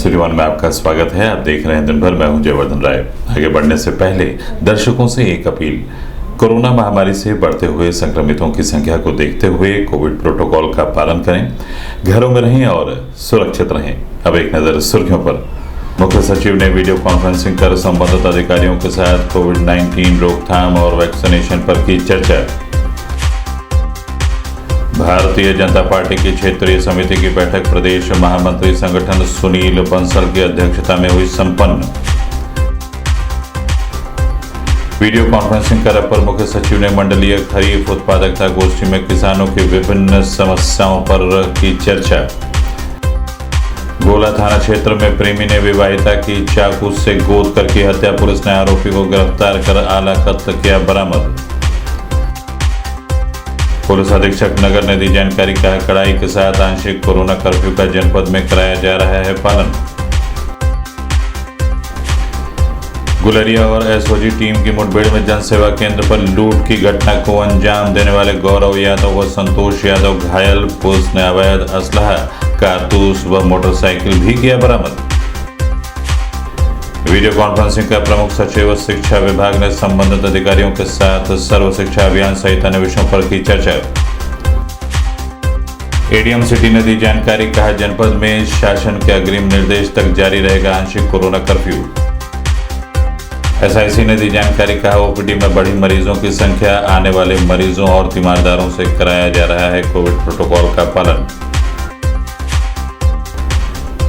City one में आपका स्वागत है। आप देख रहे हैं दिन भर। मैं हूं जयवर्धन राय। आगे बढ़ने से पहले दर्शकों से एक अपील। कोरोना महामारी से बढ़ते हुए संक्रमितों की संख्या को देखते हुए कोविड प्रोटोकॉल का पालन करें, घरों में रहें और सुरक्षित रहें। अब एक नजर सुर्खियों पर। मुख्य सचिव ने वीडियो कॉन्फ्रेंसिंग कर संबंधित अधिकारियों के साथ कोविड-19 रोकथाम और वैक्सीनेशन पर की चर्चा। भारतीय जनता पार्टी की क्षेत्रीय समिति की बैठक प्रदेश महामंत्री संगठन सुनील बंसल की अध्यक्षता में हुई संपन्न। वीडियो कॉन्फ्रेंसिंग कर अपर मुख्य सचिव ने मंडलीय खरीफ उत्पादकता गोष्ठी में किसानों की विभिन्न समस्याओं पर की चर्चा। गोला थाना क्षेत्र में प्रेमी ने विवाहिता की चाकू से गोद कर की हत्या। पुलिस ने आरोपी को गिरफ्तार कर आला कत्ल किया बरामद। पुलिस अधीक्षक नगर ने दी जानकारी। कहा, कड़ाई के साथ आंशिक कोरोना कर्फ्यू का जनपद में कराया जा रहा है पालन। गुलेरिया और एसओजी टीम की मुठभेड़ में जनसेवा केंद्र पर लूट की घटना को अंजाम देने वाले गौरव यादव व संतोष यादव घायल। पुलिस ने अवैध असलहा, कारतूस व मोटरसाइकिल भी किया बरामद। वीडियो कॉन्फ्रेंसिंग का प्रमुख सचिव शिक्षा विभाग ने संबंधित अधिकारियों के साथ सर्व शिक्षा अभियान सहित अन्य विषयों पर की चर्चा। एडीएम सिटी ने दी जानकारी। कहा, जनपद में शासन के अग्रिम निर्देश तक जारी रहेगा आंशिक कोरोना कर्फ्यू। एसआईसी ने दी जानकारी। कहा, ओपीडी में बढ़ी मरीजों की संख्या, आने वाले मरीजों और तीमारदारों से कराया जा रहा है कोविड प्रोटोकॉल का पालन।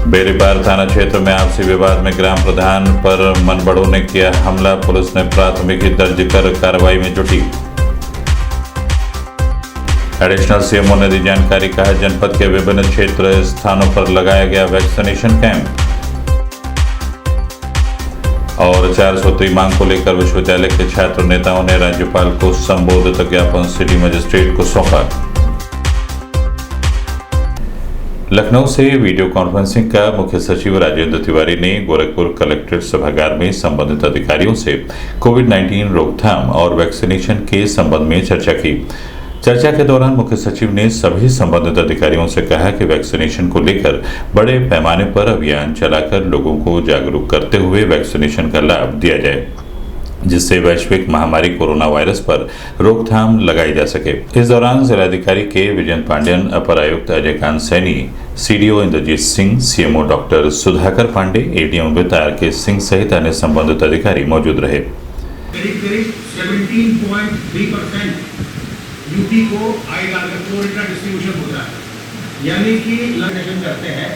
बेरीपार थाना क्षेत्र में आपसी विवाद में ग्राम प्रधान पर मनबड़ों ने किया हमला। पुलिस ने प्राथमिकी दर्ज कर कार्रवाई में जुटी। एडिशनल सीएमओ ने दी जानकारी। कहा, जनपद के विभिन्न क्षेत्र स्थानों पर लगाया गया वैक्सीनेशन कैंप। और 4 सूत्री मांग को लेकर विश्वविद्यालय के छात्र नेताओं ने राज्यपाल को संबोधित ज्ञापन सिटी मजिस्ट्रेट को सौंपा। लखनऊ से वीडियो कॉन्फ्रेंसिंग का मुख्य सचिव राजेंद्र तिवारी ने गोरखपुर कलेक्ट्रेट सभागार में संबंधित अधिकारियों से कोविड-19 रोकथाम और वैक्सीनेशन के संबंध में चर्चा की। चर्चा के दौरान मुख्य सचिव ने सभी संबंधित अधिकारियों से कहा कि वैक्सीनेशन को लेकर बड़े पैमाने पर अभियान चलाकर लोगों को जागरूक करते हुए वैक्सीनेशन का लाभ दिया जाए, जिससे वैश्विक महामारी कोरोना वायरस पर रोकथाम लगाई जा सके। इस दौरान जिलाधिकारी के विजय पांडेयन, अपर आयुक्त Ajaykant Saini, CDO Indrajit Singh, CMO doctor Sudhakar Pandey, ADM वितार के सिंह सहित अन्य संबंधित अधिकारी मौजूद रहे। करीब 17.3% यूपी को आएगा अगर फ्लोरिडा डिस्ट्रीब्यूशन होता है, यानी कि लक्ष्य करते हैं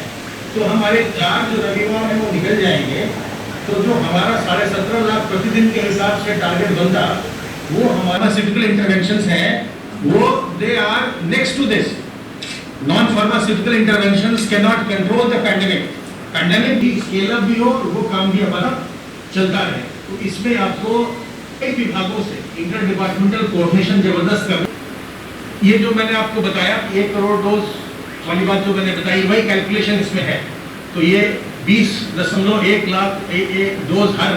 तो हमारे 4 जो रविवार है वो निकल जाएंगे। तो जो हमारा 17.5 लाख प्रतिदिन के हिसाब से टारगेट बनता, वो हमारा फार्मास्यूटिकल इंटरवेंशंस हैं, वो they are next to this. Non pharmaceutical interventions can not control the pandemic. Pandemic की स्केल अप भी हो और वो काम भी हमारा चलता रहे। तो इसमें आपको कई विभागों से इंटर डिपार्टमेंटल कोऑर्डिनेशन जबरदस्त कर। ये जो मैंने आपको बताया 1 करोड़ डोज वाली बात जो मैंने बताई, वही कैलकुलेशन इसमें है। तो ये 20.1 लाख डोज हर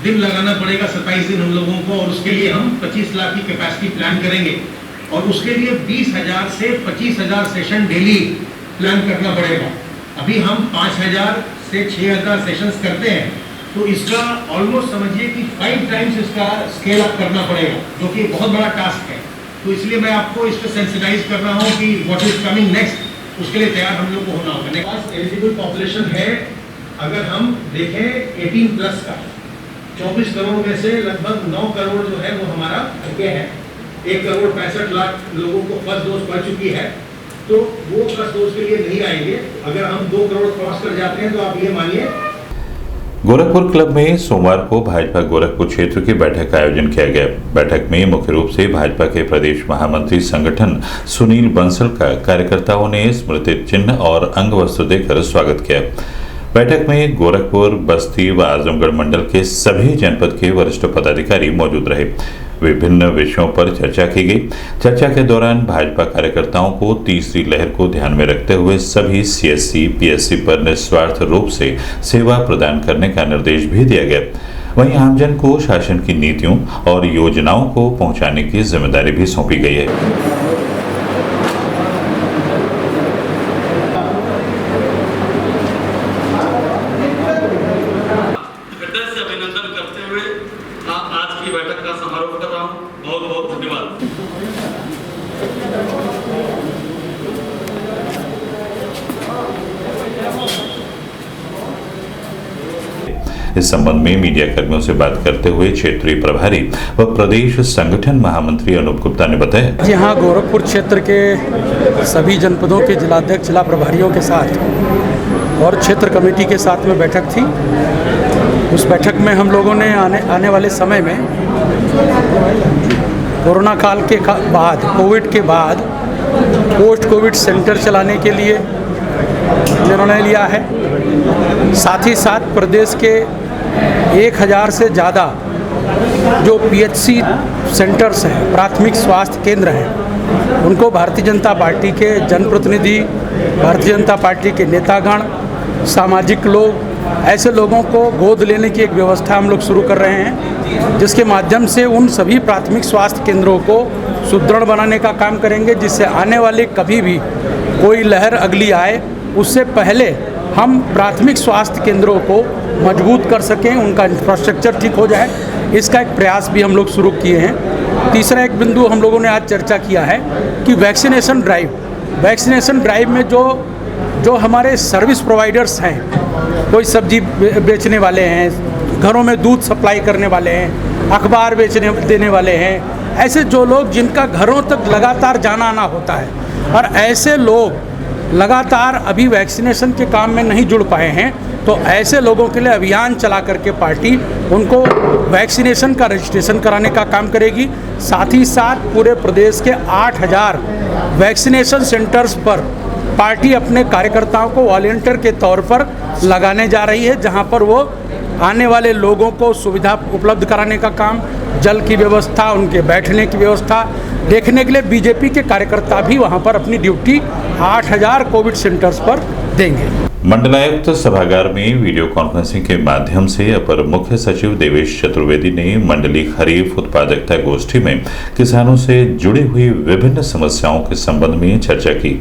दिन लगाना पड़ेगा 27 दिन हम लोगों को, और उसके लिए हम 25 लाख की कैपेसिटी प्लान करेंगे। और उसके लिए 20,000 से 25,000 सेशन डेली प्लान करना पड़ेगा। अभी हम 5,000 से 6,000 सेशंस करते हैं, तो इसका ऑलमोस्ट समझिए कि 5 टाइम्स इसका स्केल अप करना पड़ेगा, जो कि बहुत बड़ा टास्क है। तो इसलिए मैं आपको इस पर सेंसिटाइज कर रहा हूँ कि व्हाट इज कमिंग नेक्स्ट, उसके लिए तैयार हम लोग को होना होगा। मेरे पास एलिजिबल पॉपुलेशन है, अगर हम देखें 18 प्लस का 24 करोड़ में से लगभग 9 करोड़ जो है वो हमारा चुके हैं। 1 करोड़ 65 लाख लोगों को फर्स्ट डोज पड़ चुकी है, तो वो फर्स्ट डोज के लिए नहीं आएंगे। अगर हम 2 करोड़ क्रॉस कर जाते हैं तो आप ये मानिए। गोरखपुर क्लब में सोमवार को भाजपा गोरखपुर क्षेत्र की बैठक का आयोजन किया गया। बैठक में मुख्य रूप से भाजपा के प्रदेश महामंत्री संगठन सुनील बंसल का कार्यकर्ताओं ने स्मृति चिन्ह और अंग वस्त्र देकर स्वागत किया। बैठक में गोरखपुर, बस्ती व आजमगढ़ मंडल के सभी जनपद के वरिष्ठ पदाधिकारी मौजूद रहे। विभिन्न विषयों पर चर्चा की गई। चर्चा के दौरान भाजपा कार्यकर्ताओं को तीसरी लहर को ध्यान में रखते हुए सभी सीएससी, पीएससी पर निस्वार्थ रूप से सेवा प्रदान करने का निर्देश भी दिया गया। वहीं आमजन को शासन की नीतियों और योजनाओं को पहुंचाने की जिम्मेदारी भी सौंपी गई है। इस संबंध में मीडिया कर्मियों से बात करते हुए क्षेत्रीय प्रभारी व प्रदेश संगठन महामंत्री अनूप गुप्ता ने बताया। जी हाँ, गोरखपुर क्षेत्र के सभी जनपदों के जिलाध्यक्ष, जिला प्रभारियों के साथ और क्षेत्र कमेटी के साथ में बैठक थी। उस बैठक में हम लोगों ने आने वाले समय में कोरोना काल के बाद, कोविड के बाद पोस्ट कोविड सेंटर चलाने के लिए निर्णय लिया है। साथ ही साथ प्रदेश के 1000 से ज़्यादा जो PHC सेंटर्स हैं, प्राथमिक स्वास्थ्य केंद्र हैं, उनको भारतीय जनता पार्टी के जनप्रतिनिधि, भारतीय जनता पार्टी के नेतागण, सामाजिक लोग, ऐसे लोगों को गोद लेने की एक व्यवस्था हम लोग शुरू कर रहे हैं, जिसके माध्यम से उन सभी प्राथमिक स्वास्थ्य केंद्रों को सुदृढ़ बनाने का काम करेंगे, जिससे आने वाले कभी भी कोई लहर अगली आए उससे पहले हम प्राथमिक स्वास्थ्य केंद्रों को मजबूत कर सकें, उनका इंफ्रास्ट्रक्चर ठीक हो जाए। इसका एक प्रयास भी हम लोग शुरू किए हैं। तीसरा एक बिंदु हम लोगों ने आज चर्चा किया है कि वैक्सीनेशन ड्राइव में जो हमारे सर्विस प्रोवाइडर्स हैं, कोई सब्जी बेचने वाले हैं, घरों में दूध सप्लाई करने वाले हैं, अखबार देने वाले हैं, ऐसे जो लोग जिनका घरों तक लगातार जाना आना होता है, और ऐसे लोग लगातार अभी वैक्सीनेशन के काम में नहीं जुड़ पाए हैं, तो ऐसे लोगों के लिए अभियान चला करके पार्टी उनको वैक्सीनेशन का रजिस्ट्रेशन कराने का काम करेगी। साथ ही साथ पूरे प्रदेश के 8000 वैक्सीनेशन सेंटर्स पर पार्टी अपने कार्यकर्ताओं को वॉलंटियर के तौर पर लगाने जा रही है, जहां पर वो आने वाले लोगों को सुविधा उपलब्ध कराने का काम, जल की व्यवस्था, उनके बैठने की व्यवस्था देखने के लिए बीजेपी के कार्यकर्ता भी वहां पर अपनी ड्यूटी 8000 कोविड सेंटर्स पर देंगे। मंडलायुक्त सभागार में वीडियो कॉन्फ्रेंसिंग के माध्यम से अपर मुख्य सचिव देवेश चतुर्वेदी ने मंडलीय खरीफ उत्पादकता गोष्ठी में किसानों से जुड़ी हुई विभिन्न समस्याओं के संबंध में चर्चा की।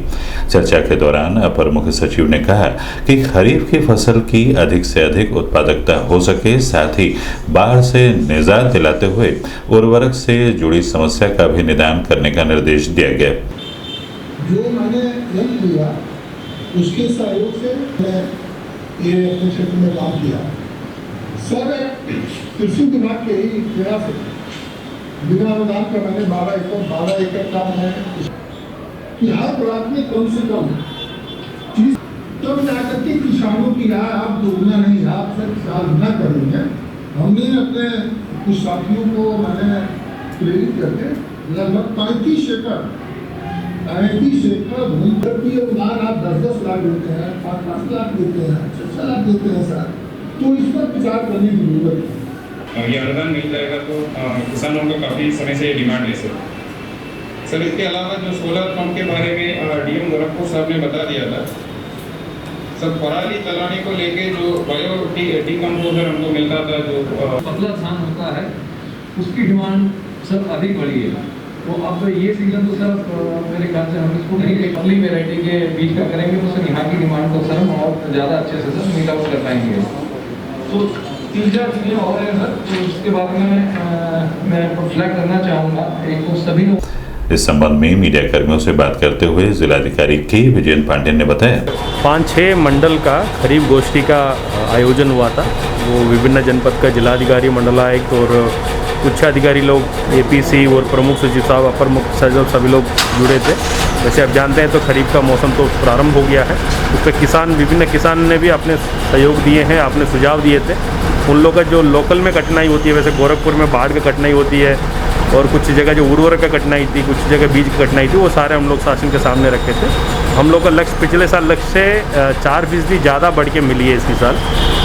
चर्चा के दौरान अपर मुख्य सचिव ने कहा कि खरीफ की फसल की अधिक से अधिक उत्पादकता हो सके, साथ ही बाढ़ से निजात दिलाते हुए उर्वरक से जुड़ी समस्या का भी निदान करने का निर्देश दिया गया। जो मैंने लिया उसके सहयोग से मैं ये अपने क्षेत्र में काम किया। सर, कृषि विभाग के ही प्रयास है, बिना अनुदान का मैंने 12 एकड़ का है कि हर ब्लॉक में कम से कम चीज तब जाकर के किसानों की राय आप दोगुना नहीं, आप सर साधना करेंगे। हमने अपने कुछ साथियों को मैंने प्रेरित करके लगभग 35 एकड़ भूमि पर भी अनुदान आप 10-10 लाख देते हैं, 5-5 लाख देते हैं, 6 लाख देते हैं सर, तो इस पर विचार करने की जरूरत है। ये अनुदान मिल जाएगा तो किसानों को काफ़ी समय से डिमांड है सर। इसके अलावा जो सोलर पंप के बारे में DM गोरखपुर साहब ने बता दिया था सर, पराली जलाने को लेके जो बायो डिकम्पोजर हमको मिलता था, जो पतला धान होता है, उसकी डिमांड सर अधिक बढ़ी है। तो अब ये सीजन तो सर मेरे ख्याल से हम इसको नहीं, एक अगली वेराइटी के बीज का करेंगे तो सर यहाँ की डिमांड को सर हम और ज़्यादा अच्छे से सर मीट आउट कर पाएंगे। तो 3-4 चीज़ें और हैं सर, तो इसके बारे में मैं फ्लैग करना चाहूँगा। एक तो सभी लोग इस संबंध में मीडिया कर्मियों से बात करते हुए जिलाधिकारी के विजयन पांडेय ने बताया, 5-6 मंडल का खरीफ गोष्ठी का आयोजन हुआ था। वो विभिन्न जनपद का जिलाधिकारी, मंडलायुक्त और उच्च अधिकारी लोग, APC और प्रमुख सचिव साहब, अपर मुख्य सचिव, सभी लोग जुड़े थे। वैसे आप जानते हैं तो खरीफ का मौसम तो प्रारंभ हो गया है। उस पर विभिन्न किसान ने भी अपने सहयोग दिए हैं, अपने सुझाव दिए थे। उन लोगों का जो लोकल में कठिनाई होती है, वैसे गोरखपुर में बाढ़ की कठिनाई होती है और कुछ जगह जो उर्वरक का कठिनाई थी, कुछ जगह बीज की कठिनाई थी, वो सारे हम लोग शासन के सामने रखे थे। हम लोग का लक्ष्य पिछले साल लक्ष्य से 4% ज़्यादा बढ़ के मिली है इसी साल,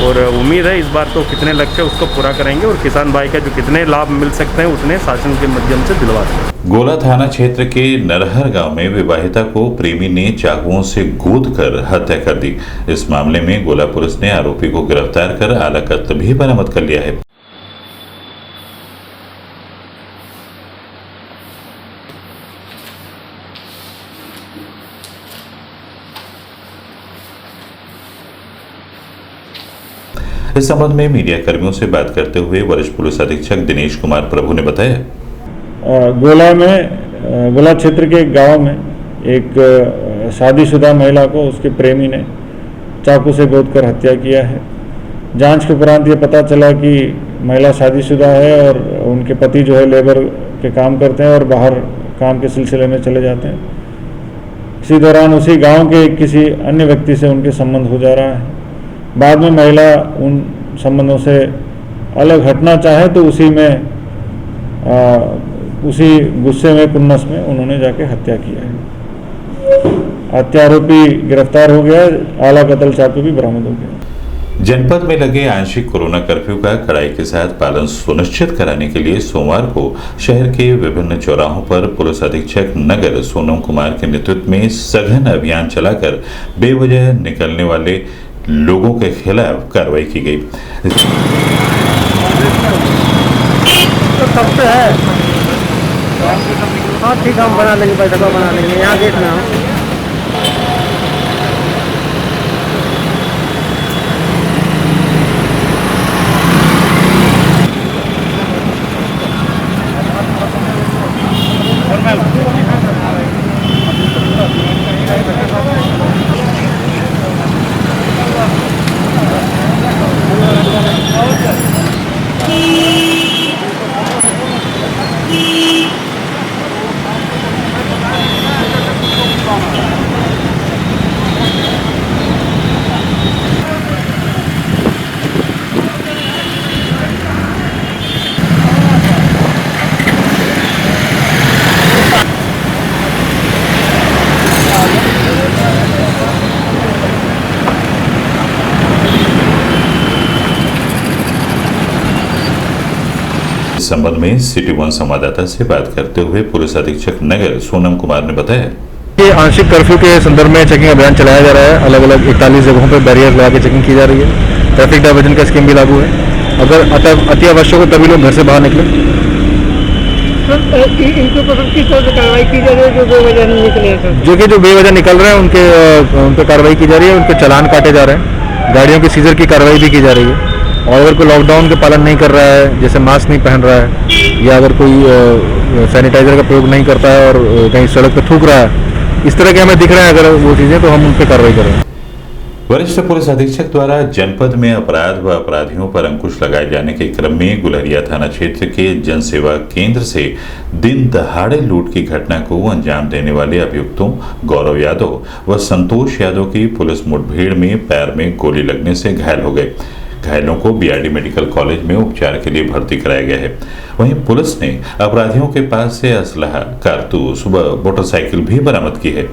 और उम्मीद है इस बार तो कितने लक्ष्य उसको पूरा करेंगे और किसान भाई का जो कितने लाभ मिल सकते हैं उतने शासन के माध्यम से दिलवा देंगे। गोला थाना क्षेत्र के नरहर गांव में विवाहिता को प्रेमी ने चाकुओं से गोदकर हत्या कर दी। इस मामले में गोला पुलिस ने आरोपी को गिरफ्तार कर आला कत्ल भी बरामद कर लिया है। इस संबंध में मीडिया कर्मियों से बात करते हुए वरिष्ठ पुलिस अधीक्षक दिनेश कुमार प्रभु ने बताया, गोला क्षेत्र के एक गांव में एक शादीशुदा महिला को उसके प्रेमी ने चाकू से गोदकर हत्या किया है। जांच के उपरांत ये पता चला कि महिला शादीशुदा है और उनके पति जो है लेबर के काम करते हैं और बाहर काम के सिलसिले में चले जाते हैं। इसी दौरान उसी गांव के किसी अन्य व्यक्ति से उनके संबंध हो जा रहा है। बाद में महिला उन संबंधों से अलग हटना चाहे तो उसी गुस्से में कुन्नस में उन्होंने जाके हत्या किया है। हत्या आरोपी गिरफ्तार हो गया, आला कत्ल चाकू भी बरामद हो गया। जनपद में लगे आंशिक कोरोना कर्फ्यू का कड़ाई के साथ पालन सुनिश्चित कराने के लिए सोमवार को शहर के विभिन्न चौराहों पर पुलिस अधीक्षक नगर सोनम कुमार के नेतृत्व में सघन अभियान चलाकर बेवजह निकलने वाले लोगों के खिलाफ कार्रवाई की गई। हाँ ठीक, हम बना लेंगे, बैठक बना लेंगे, यहाँ देखना है। इस संबंध में सिटी वन संवाददाता से बात करते हुए पुलिस अधीक्षक नगर सोनम कुमार ने बताया कि आंशिक कर्फ्यू के संदर्भ में चेकिंग अभियान चलाया जा रहा है। अलग अलग 41 जगहों पर बैरियर लगा के चेकिंग की जा रही है। ट्रैफिक डाइवर्जन का स्कीम भी लागू है। अगर अति आवश्यक हो तभी लोग घर से बाहर निकले। इनके ऊपर किस तरह से कार्रवाई की जा रही है जो बेवजह निकले हैं? जो बेवजह निकल रहे हैं उन पर कार्रवाई की जा रही है, उनके चालान काटे जा रहे हैं, गाड़ियों की सीजर की कार्रवाई भी की जा रही है। और अगर कोई लॉकडाउन के पालन नहीं कर रहा है, जैसे मास्क नहीं पहन रहा है या अगर कोई सैनिटाइजर का प्रयोग नहीं करता है और कहीं सड़क पर थूक रहा है, इस तरह के हमें दिख रहे हैं अगर वो चीज़ें, तो हम उन पर कार्रवाई करेंगे। वरिष्ठ पुलिस अधीक्षक द्वारा जनपद में अपराध व अपराधियों पर अंकुश लगाए जाने के क्रम में गुलरिया थाना क्षेत्र के जनसेवा केंद्र से दिन दहाड़े लूट की घटना को अंजाम देने वाले अभियुक्तों गौरव यादव व संतोष यादव की पुलिस मुठभेड़ में पैर में गोली लगने से घायल हो गए। घायलों को बीआरडी मेडिकल कॉलेज में उपचार के लिए भर्ती कराया गया है। वहीं पुलिस ने अपराधियों के पास से असलहा, कारतूस व मोटरसाइकिल भी बरामद की है।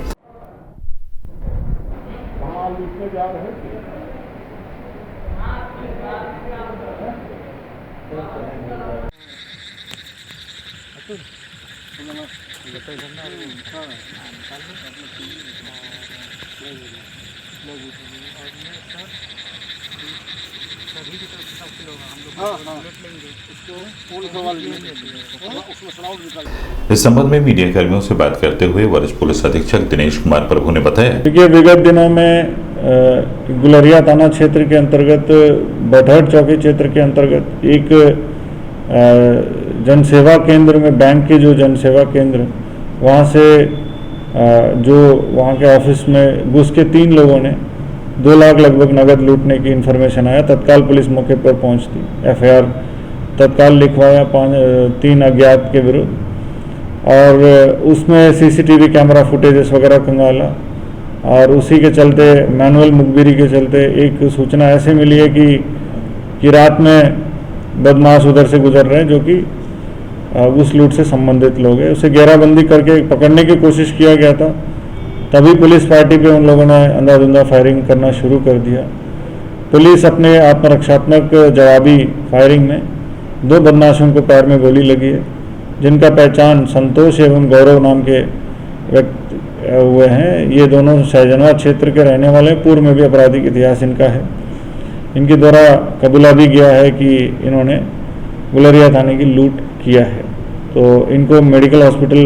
इस संबंध में मीडिया कर्मियों से बात करते हुए वरिष्ठ पुलिस अधीक्षक दिनेश कुमार प्रभु ने बताया देखिए, विगत दिनों में गुलरिया थाना क्षेत्र के अंतर्गत बटहट चौकी क्षेत्र के अंतर्गत एक जनसेवा केंद्र में, बैंक के जो जनसेवा केंद्र, वहाँ से जो वहाँ के ऑफिस में घुस के 3 लोगों ने 2 लाख लगभग नगद लूटने की इन्फॉर्मेशन आया। तत्काल पुलिस मौके पर पहुंचती, एफआईआर तत्काल लिखवाया 3 अज्ञात के विरुद्ध, और उसमें सीसीटीवी कैमरा फुटेजेस वगैरह खंगाला। और उसी के चलते, मैनुअल मुखबिरी के चलते, एक सूचना ऐसे मिली है कि रात में बदमाश उधर से गुजर रहे हैं जो कि उस लूट से संबंधित लोग हैं। उसे घेराबंदी करके पकड़ने की कोशिश किया गया था, तभी पुलिस पार्टी पे उन लोगों ने अंधाधुंधा फायरिंग करना शुरू कर दिया। पुलिस अपने आत्मरक्षात्मक जवाबी फायरिंग में 2 बदमाशों को पैर में गोली लगी है, जिनका पहचान संतोष एवं गौरव नाम के व्यक्ति हुए हैं। ये दोनों सहजनवा क्षेत्र के रहने वाले, पूर्व में भी आपराधिक इतिहास इनका है। इनके द्वारा कबूला भी गया है कि इन्होंने गुलरिया थाने की लूट किया है। तो इनको मेडिकल हॉस्पिटल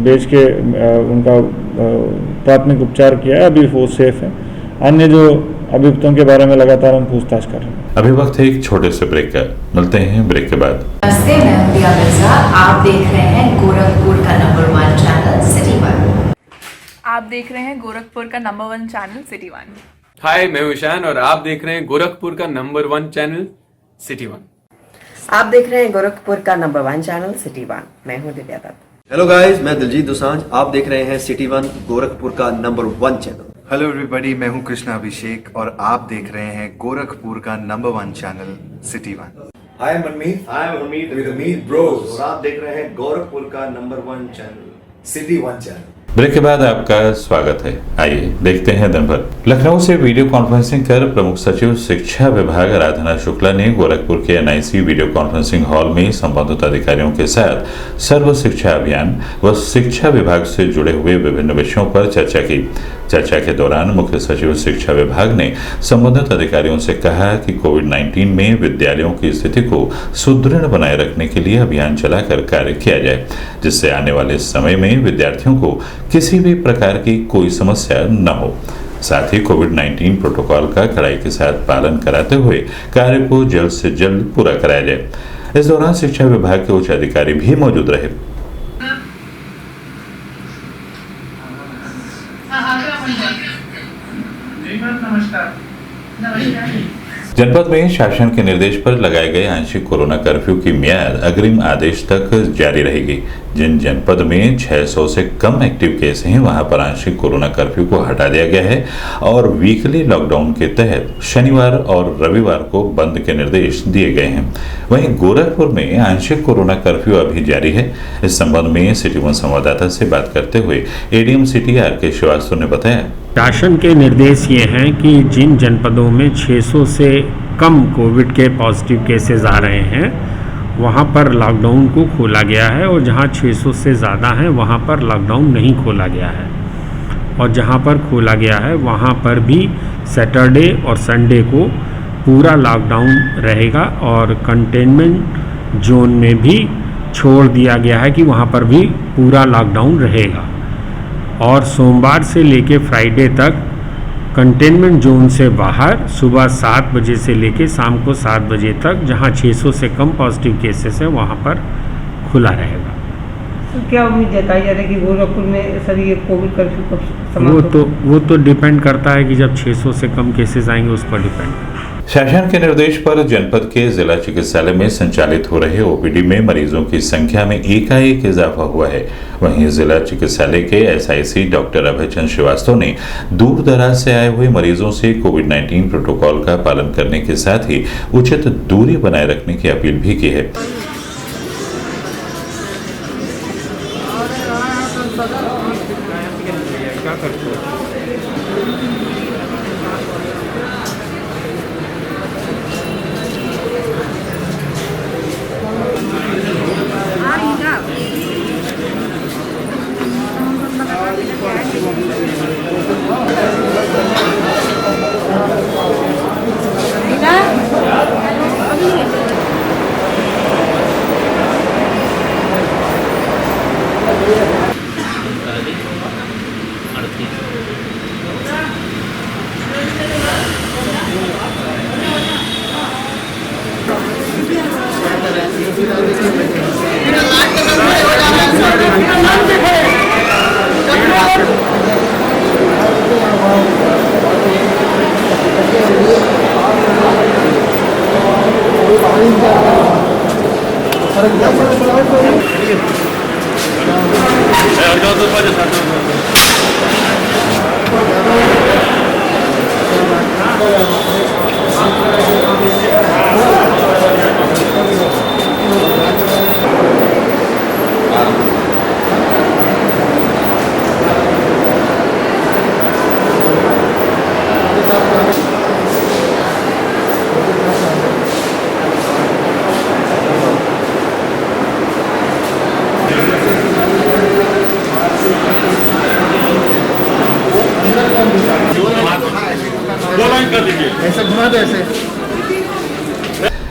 भेज के उनका प्राथमिक उपचार किया है, अभी वो सेफ है। अन्य जो अभियुक्तों के बारे में लगातार हम पूछताछ कर रहे हैं। अभी वक्त है एक छोटे से ब्रेक का, मिलते हैं ब्रेक के बाद। नमस्ते, मैं प्रिया मिर्जा। आप देख रहे हैं गोरखपुर का नंबर 1 चैनल सिटी वन। आप देख रहे हैं गोरखपुर का नंबर 1 चैनल सिटी वन। हाय, मैं हूं ईशान और आप देख रहे हैं गोरखपुर का नंबर 1 चैनल सिटी 1। आप देख रहे हैं गोरखपुर का नंबर 1 चैनल सिटी 1। मैं हूं दिव्या दत्त। हेलो गाइस, मैं दिलजीत दोसांझ। आप देख रहे हैं सिटी 1 गोरखपुर का नंबर 1 चैनल। हेलो एवरीबॉडी, मैं हूं कृष्णा अभिषेक और आप देख रहे हैं गोरखपुर का number 1 channel City 1। Hi Manmeet, with Amit Bros और आप देख रहे हैं गोरखपुर का number 1 channel City 1 channel. Break के बाद आपका स्वागत है। आइए देखते हैं दिन भर। लखनऊ से वीडियो कॉन्फ्रेंसिंग कर प्रमुख सचिव शिक्षा विभाग आराधना शुक्ला ने गोरखपुर के एनआईसी वीडियो कॉन्फ्रेंसिंग हॉल में संबंधित अधिकारियों के साथ सर्व शिक्षा अभियान व शिक्षा विभाग से जुड़े हुए विभिन्न विषयों पर चर्चा की। चर्चा के दौरान मुख्य सचिव शिक्षा विभाग ने संबंधित अधिकारियों से कहा कि कोविड-19 में विद्यालयों की स्थिति को सुदृढ़ बनाए रखने के लिए अभियान चलाकर कार्य किया जाए, जिससे आने वाले समय में विद्यार्थियों को किसी भी प्रकार की कोई समस्या न हो। साथ ही कोविड-19 प्रोटोकॉल का कड़ाई के साथ पालन कराते हुए कार्य को जल्द से जल्द पूरा कराया जाए। इस दौरान शिक्षा विभाग के उच्च अधिकारी भी मौजूद रहे। जनपद में शासन के निर्देश पर लगाए गए आंशिक कोरोना कर्फ्यू की मियाद अग्रिम आदेश तक जारी रहेगी। जिन जनपद में 600 से कम एक्टिव केस हैं, वहां पर आंशिक कोरोना कर्फ्यू को हटा दिया गया है और वीकली लॉकडाउन के तहत शनिवार और रविवार को बंद के निर्देश दिए गए हैं। वहीं गोरखपुर में आंशिक कोरोना कर्फ्यू अभी जारी है। इस संबंध में सिटी 1 संवाददाता से बात करते हुए एडीएम सिटी आर.के. श्रीवास्तव ने बताया, शासन के निर्देश ये हैं कि जिन जनपदों में 600 से कम कोविड के पॉजिटिव केसेस आ रहे हैं, वहाँ पर लॉकडाउन को खोला गया है और जहाँ 600 से ज़्यादा हैं वहाँ पर लॉकडाउन नहीं खोला गया है। और जहाँ पर खोला गया है वहाँ पर भी सैटरडे और संडे को पूरा लॉकडाउन रहेगा और कंटेनमेंट जोन में भी छोड़ दिया गया है कि वहाँ पर भी पूरा लॉकडाउन रहेगा। और सोमवार से लेके फ्राइडे तक कंटेनमेंट जोन से बाहर सुबह 7 बजे से लेके शाम को 7 बजे तक जहां 600 से कम पॉजिटिव केसेस हैं वहां पर खुला रहेगा। तो क्या उम्मीद जताई जा रही है कि गोरखपुर में सर ये कोविड कर्फ्यू कब समाप्त होगा? वो तो डिपेंड करता है कि जब 600 से कम केसेस आएंगे उस पर डिपेंड। शासन के निर्देश पर जनपद के जिला चिकित्सालय में संचालित हो रहे ओपीडी में मरीजों की संख्या में एकाएक इजाफा हुआ है। वहीं जिला चिकित्सालय के एसआईसी डॉक्टर अभयचंद श्रीवास्तव ने दूर दराज से आए हुए मरीजों से कोविड-19 प्रोटोकॉल का पालन करने के साथ ही उचित दूरी बनाए रखने की अपील भी की है।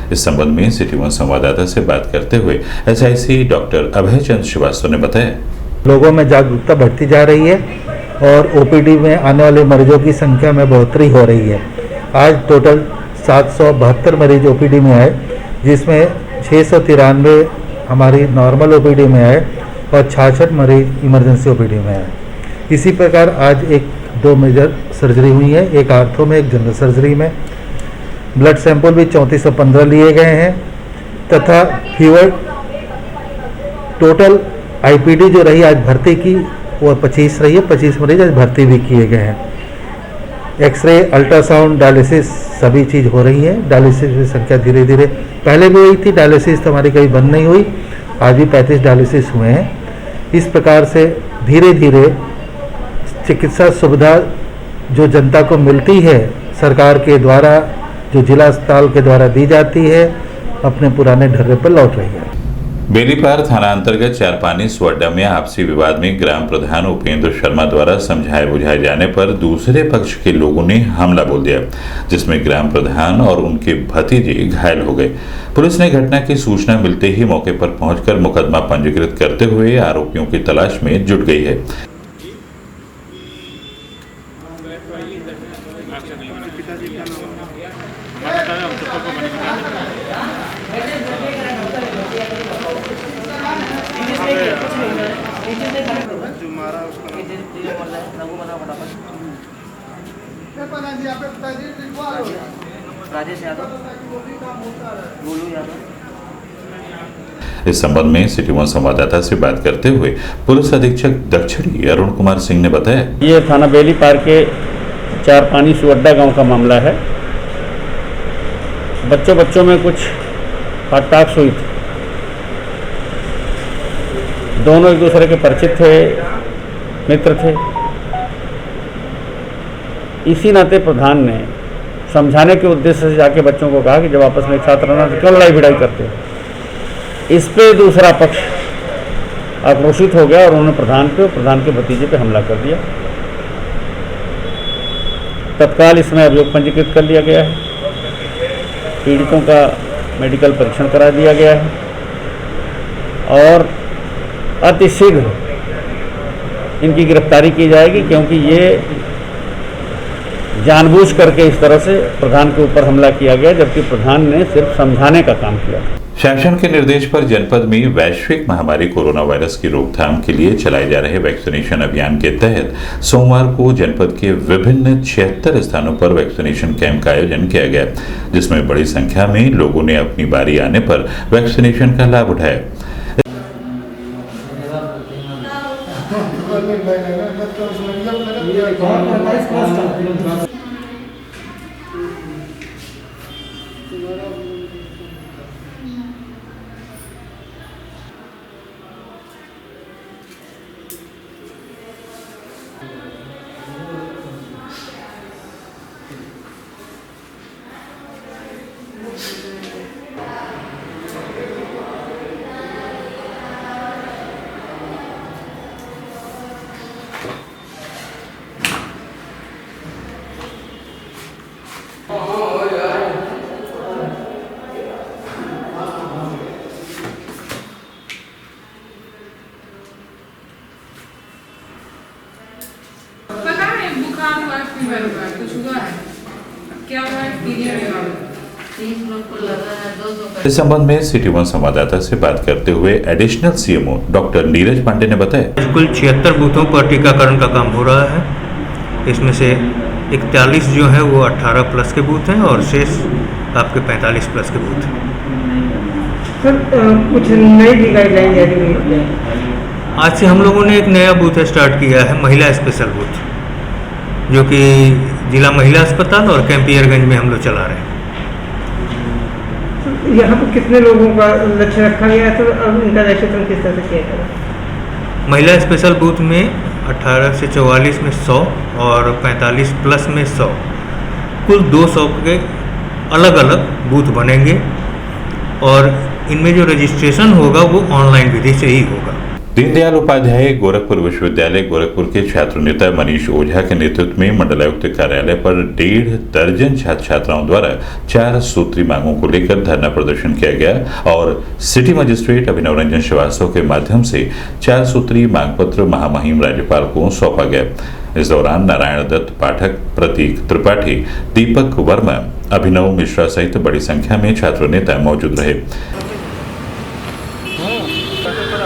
इस संबंध में सिटी 1 संवाददाता से बात करते हुए एसआईसी डॉक्टर अभयचंद श्रीवास्तव ने बताया, लोगों में जागरूकता बढ़ती जा रही है और ओपीडी में आने वाले मरीजों की संख्या में बढ़ोतरी हो रही है। आज टोटल 772 मरीज ओपीडी में आए, जिसमें 693 हमारी नॉर्मल ओपीडी में आए और 66 मरीज इमरजेंसी ओपीडी में आए। इसी प्रकार आज एक 2 मेजर सर्जरी हुई है, एक आर्थो में, एक जनरल सर्जरी में। ब्लड सैंपल भी 3415 लिए गए हैं तथा फीवर टोटल आईपीडी जो रही आज भर्ती की वो 25 रही है, 25 मरीज आज भर्ती भी किए गए हैं। एक्सरे, अल्ट्रासाउंड, डायलिसिस सभी चीज़ हो रही है। डायलिसिस की संख्या धीरे धीरे पहले भी हुई थी, डायलिसिस तो हमारी कभी बंद नहीं हुई, आज भी 35 डायलिसिस हुए हैं। इस प्रकार से धीरे धीरे चिकित्सा सुविधा जो जनता को मिलती है सरकार के द्वारा, जो जिला अस्पताल के द्वारा दी जाती है, अपने पुराने ढर्रे पर लौट रही है। बेलीपार थाना अंतर्गत चारपानी सुअड्डा में आपसी विवाद में ग्राम प्रधान उपेंद्र शर्मा द्वारा समझाए बुझाए जाने पर दूसरे पक्ष के लोगों ने हमला बोल दिया, जिसमें ग्राम प्रधान और उनके भतीजे घायल हो गए। पुलिस ने घटना की सूचना मिलते ही मौके पर पहुंचकर मुकदमा पंजीकृत करते हुए आरोपियों की तलाश में जुट गई है। राजेश यादव, गोलू यादव। इस संबंध में सिटी वन संवाददाता से बात करते हुए पुलिस अधीक्षक दक्षिणी अरुण कुमार सिंह ने बताया, ये थाना बेलीपार के चारपानी सुअड्डा गांव का मामला है। बच्चों में कुछ हॉट हुई थी। दोनों एक दूसरे के परिचित थे, मित्र थे। इसी नाते प्रधान ने समझाने के उद्देश्य से जाके बच्चों को कहा कि जब आपस में एक साथ रहना तो क्यों लड़ाई भिड़ाई करते हो। इस पे दूसरा पक्ष आक्रोशित हो गया और उन्होंने प्रधान के भतीजे पे हमला कर दिया। तत्काल इसमें अभियोग पंजीकृत कर लिया गया है। पीड़ितों का मेडिकल परीक्षण करा दिया गया है और अतिशीघ्र इनकी गिरफ्तारी की जाएगी, क्योंकि ये जानबूझ करके इस तरह से प्रधान के ऊपर हमला किया गया, जबकि प्रधान ने सिर्फ समझाने का काम किया। शासन के निर्देश पर जनपद में वैश्विक महामारी कोरोना वायरस की रोकथाम के लिए चलाए जा रहे वैक्सीनेशन अभियान के तहत सोमवार को जनपद के विभिन्न 76 स्थानों पर वैक्सीनेशन कैंप का आयोजन किया गया, जिसमें बड़ी संख्या में लोगों ने अपनी बारी आने पर वैक्सीनेशन का लाभ उठाया। इस संबंध में सिटी वन संवाददाता से बात करते हुए additional CMO doctor Neeraj Pandey ने बताया, कुल 76 बूथों पर टीकाकरण का काम हो रहा है। इसमें से 41 जो है वो 18 प्लस के बूथ हैं और शेष आपके 45 प्लस के बूथ हैं। सर कुछ नई भी गाइडलाइन जारी हुई है। आज से हम लोगों ने एक नया बूथ स्टार्ट किया है, महिला स्पेशल बूथ, जो कि जिला महिला अस्पताल और कैंपियरगंज में हम लोग चला रहे हैं। यहाँ पर कितने लोगों का लक्ष्य रखा गया है, अब इनका रजिस्ट्रेशन किस तरह से किया जाएगा? महिला स्पेशल बूथ में 18 से 44 में 100 और 45 प्लस में 100, कुल 200 के अलग अलग बूथ बनेंगे और इनमें जो रजिस्ट्रेशन होगा वो ऑनलाइन विधि से ही होगा। दीनदयाल उपाध्याय गोरखपुर विश्वविद्यालय गोरखपुर के छात्र नेता मनीष ओझा के नेतृत्व में मंडलायुक्त कार्यालय पर 1.5 दर्जन छात्र छात्राओं द्वारा 4 सूत्री मांगों को लेकर धरना प्रदर्शन किया गया और सिटी मजिस्ट्रेट अभिनव रंजन श्रीवास्तव के माध्यम से 4 सूत्री मांग पत्र महामहिम राज्यपाल को सौंपा गया। इस दौरान नारायण दत्त पाठक, प्रतीक त्रिपाठी, दीपक वर्मा, अभिनव मिश्रा सहित बड़ी संख्या में छात्र नेता मौजूद रहे।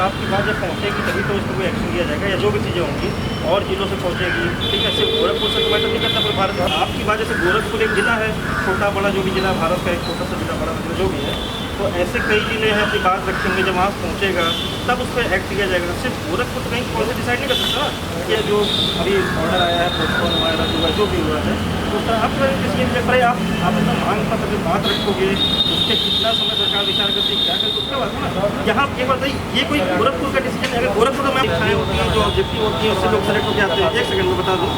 आपकी बात जब पहुंचेगी तभी तो उसको कोई एक्शन लिया जाएगा या जो भी चीज़ें होंगी और जिलों से पहुँचेगी। ठीक है, सिर्फ गोरखपुर से तो मैटर नहीं करता, पर भारत आपकी वजह से गोरखपुर एक जिला है, छोटा बड़ा जो भी जिला भारत का एक छोटा सा जिला बड़ा मतलब जो भी है, तो ऐसे कई जिले हैं अपनी बात रखेंगे। जब वहाँ पहुँचेगा तब उस पर एक्ट किया जाएगा। सिर्फ गोरखपुर तो कहीं पॉलिसी डिसाइड नहीं कर सकता कि जो अभी ऑर्डर आया है पोस्टपोन हुआ है जो भी हुआ है, तो सर आप इसलिए आप अपना मांग पत्र की बात रखोगे, उसके कितना समय सरकार विचार करती है क्या करती उसके बाद ना। यहाँ एक बात ये कोई गोरखपुर का डिसीजन है। अगर गोरखपुर में परीक्षाएँ होती हैं जो ऑब्जेक्टिव होती हैं उससे लोग सेलेक्ट होकर आते हैं। एक सेकंड में बता दूँ,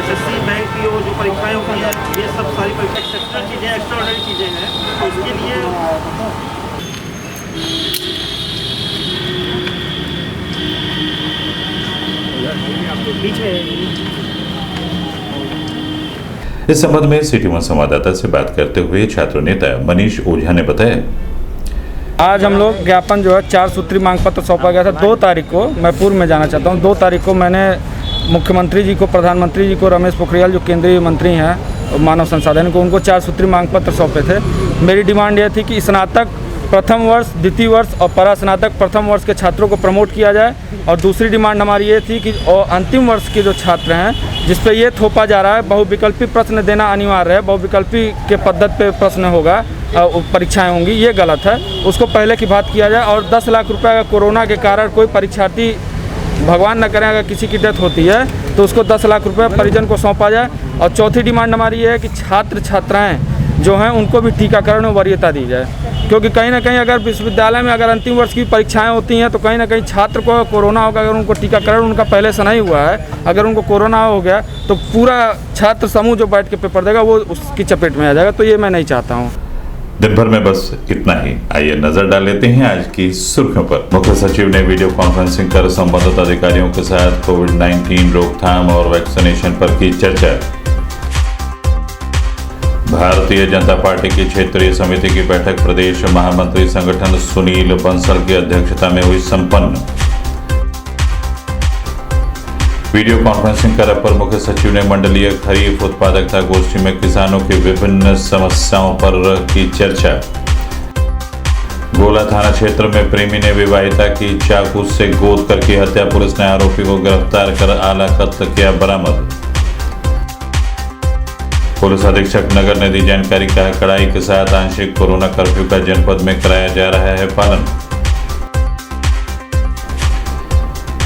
SSC बैंक की जो परीक्षाएँ होती हैं ये सब सारी परीक्षा एक्सेप्शनल चीज़ें एक्स्ट्राऑर्डिनरी चीज़ें हैं, तो उसके लिए इस संबंध में सिटी वन संवाददाता से बात करते हुए छात्र नेता मनीष ओझा ने बताया, आज हम लोग ज्ञापन जो है 4 सूत्री मांग पत्र सौंपा गया था। 2 तारीख को मैं पूर्व में जाना चाहता हूँ। 2 तारीख को मैंने मुख्यमंत्री जी को, प्रधानमंत्री जी को, रमेश पोखरियाल जो केंद्रीय मंत्री हैं मानव संसाधन को, उनको 4 सूत्री मांग पत्र सौंपे थे। मेरी डिमांड ये थी कि स्नातक प्रथम वर्ष, द्वितीय वर्ष और परास्नातक प्रथम वर्ष के छात्रों को प्रमोट किया जाए। और दूसरी डिमांड हमारी ये थी कि अंतिम वर्ष के जो छात्र हैं जिस पे ये थोपा जा रहा है बहुविकल्पी प्रश्न देना अनिवार्य है, बहुविकल्पी के पद्धति पे प्रश्न होगा, परीक्षाएं होंगी, ये गलत है, उसको पहले की बात किया जाए। और 10 लाख रुपये अगर कोरोना के कारण कोई परीक्षार्थी भगवान न करें अगर किसी की डेथ होती है तो उसको 10 लाख रुपये परिजन को सौंपा जाए। और चौथी डिमांड हमारी ये है कि छात्र छात्राएँ जो हैं उनको भी टीकाकरण में वरीयता दी जाए, क्योंकि कहीं ना कहीं अगर विश्वविद्यालय में अगर अंतिम वर्ष की परीक्षाएं होती हैं तो कहीं ना कहीं छात्र को कोरोना होगा, अगर उनको टीकाकरण उनका पहले से नहीं हुआ है, अगर उनको कोरोना हो गया तो पूरा छात्र समूह जो बैठ के पेपर देगा वो उसकी चपेट में आ जाएगा। तो ये मैं नहीं चाहता हूँ। दिन भर में बस इतना ही। आइए नजर डाल लेते हैं आज की सुर्खियों पर। मुख्य सचिव ने वीडियो कॉन्फ्रेंसिंग कर संबंधित अधिकारियों के साथ कोविड-19 रोकथाम और वैक्सीनेशन पर की चर्चा। भारतीय जनता पार्टी की क्षेत्रीय समिति की बैठक प्रदेश महामंत्री संगठन सुनील बंसल की अध्यक्षता में हुई संपन्न। वीडियो कॉन्फ्रेंसिंग कर अपर मुख्य सचिव ने मंडलीय खरीफ उत्पादकता गोष्ठी में किसानों की विभिन्न समस्याओं पर की चर्चा। गोला थाना क्षेत्र में प्रेमी ने विवाहिता की चाकू से गोद कर की हत्या, पुलिस ने आरोपी को गिरफ्तार कर आला कत्ल किया बरामद। पुलिस अधीक्षक नगर ने दी जानकारी, कहा कड़ाई के साथ आंशिक कोरोना कर्फ्यू का जनपद में कराया जा रहा है पालन।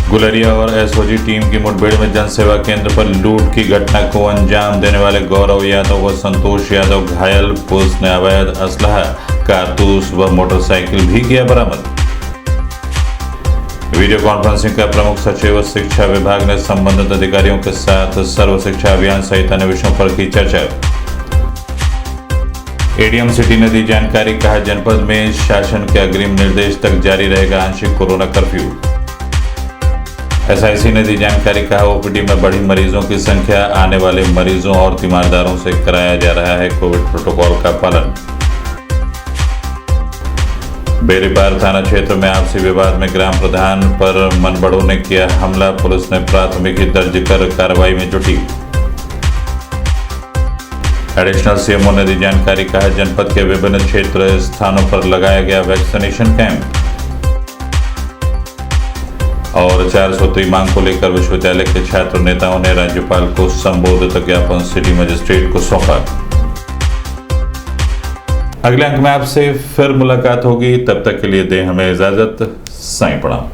गुलेरिया और एसओजी टीम की मुठभेड़ में जनसेवा केंद्र पर लूट की घटना को अंजाम देने वाले गौरव यादव व संतोष यादव घायल, पुलिस ने अवैध असलहा, कारतूस व मोटरसाइकिल भी किया बरामद। वीडियो कॉन्फ्रेंसिंग का प्रमुख सचिव शिक्षा विभाग ने संबंधित अधिकारियों के साथ सर्व शिक्षा अभियान सहित अन्य विषयों पर की चर्चा। एडीएम सिटी ने दी जानकारी, कहा जनपद में शासन के अग्रिम निर्देश तक जारी रहेगा आंशिक कोरोना कर्फ्यू। एसआईसी ने दी जानकारी, कहा ओपीडी में बढ़ी मरीजों की संख्या, आने वाले मरीजों और तीमारदारों से कराया जा रहा है कोविड प्रोटोकॉल का पालन। बेरीपार थाना क्षेत्र में आपसी विवाद में ग्राम प्रधान पर मनबड़ों ने किया हमला, पुलिस ने प्राथमिकी दर्ज कर कार्रवाई में जुटी। एडिशनल सीएमओ ने दी जानकारी, कहा जनपद के विभिन्न क्षेत्र स्थानों पर लगाया गया वैक्सीनेशन कैंप। और 4 सूत्री मांग को लेकर विश्वविद्यालय के छात्र नेताओं ने राज्यपाल को संबोधित ज्ञापन सिटी मजिस्ट्रेट को सौंपा। अगले अंक में आपसे फिर मुलाकात होगी, तब तक के लिए दें हमें इजाजत। साईं प्रणाम।